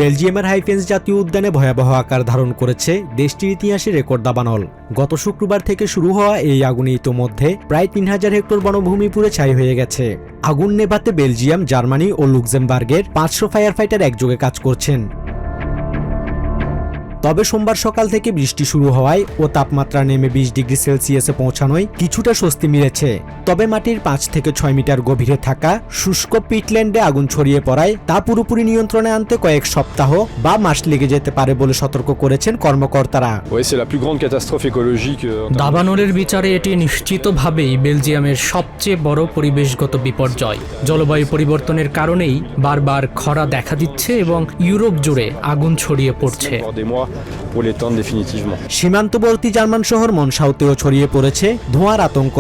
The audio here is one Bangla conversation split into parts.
বেলজিয়ামের হাইফেন্স জাতীয় উদ্যানে ভয়াবহ আকার ধারণ করেছে দেশটির ইতিহাসে রেকর্ড দাবানল। গত শুক্রবার থেকে শুরু হওয়া এই আগুনে ইতোমধ্যে প্রায় ৩,০০০ হেক্টর বনভূমি পুড়ে ছাই হয়ে গেছে। আগুন নেভাতে বেলজিয়াম, জার্মানি ও লুক্সেমবার্গের ৫০০ ফায়ার ফাইটার একযোগে কাজ করছেন। তবে সোমবার সকাল থেকে বৃষ্টি শুরু হওয়ায় ও তাপমাত্রা নেমে ২০ ডিগ্রি সেলসিয়াসে পৌঁছানোয় কিছুটা স্বস্তি মিলেছে। তবে মাটির ৫ থেকে ৬ মিটার গভীরে থাকা শুষ্ক পিটল্যান্ডে আগুন ছড়িয়ে পড়ায় তা পুরোপুরি নিয়ন্ত্রণে আনতে কয়েক সপ্তাহ বা মাস লেগে যেতে পারে বলে সতর্ক করেছেন কর্মকর্তারা। দাবানলের বিচারে এটি নিশ্চিতভাবেই বেলজিয়ামের সবচেয়ে বড় পরিবেশগত বিপর্যয়। জলবায়ু পরিবর্তনের কারণেই বারবার খরা দেখা দিচ্ছে এবং ইউরোপ জুড়ে আগুন ছড়িয়ে পড়ছে। সীমান্তবর্তী জার্মান শহর মনসাউতেও ছড়িয়ে পড়েছে ধোঁয়ার আতঙ্ক,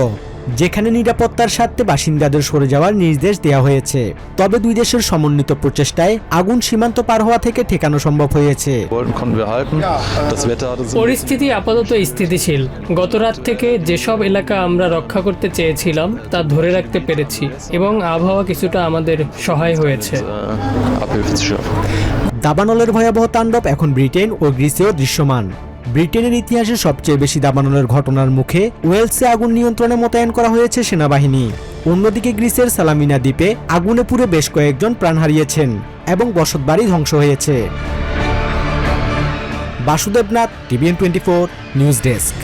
যেখানে নিরাপত্তার স্বার্থে বাসিন্দাদের সরে যাওয়ার নির্দেশ দেওয়া হয়েছে। তবে দুই দেশের সমন্বিত প্রচেষ্টায় আগুন সীমান্ত পার হওয়া থেকে ঠেকানো সম্ভব হয়েছে। পরিস্থিতি আপাতত স্থিতিশীল। গত রাত থেকে যেসব এলাকা আমরা রক্ষা করতে চেয়েছিলাম তা ধরে রাখতে পেরেছি এবং আবহাওয়া কিছুটা আমাদের সহায় হয়েছে। দাবানলের ভয়াবহ তাণ্ডব এখন ব্রিটেন ও গ্রিসেও দৃশ্যমান। ব্রিটেনের ইতিহাসে সবচেয়ে বেশি দাবানলের ঘটনার মুখে ওয়েলসে আগুন নিয়ন্ত্রণে মোতায়েন করা হয়েছে সেনাবাহিনী। অন্যদিকে গ্রিসের সালামিনা দ্বীপে আগুনে পুড়ে বেশ কয়েকজন প্রাণ হারিয়েছেন এবং বসতবাড়ি ধ্বংস হয়েছে। Basudeb Nath, TVN24 news desk.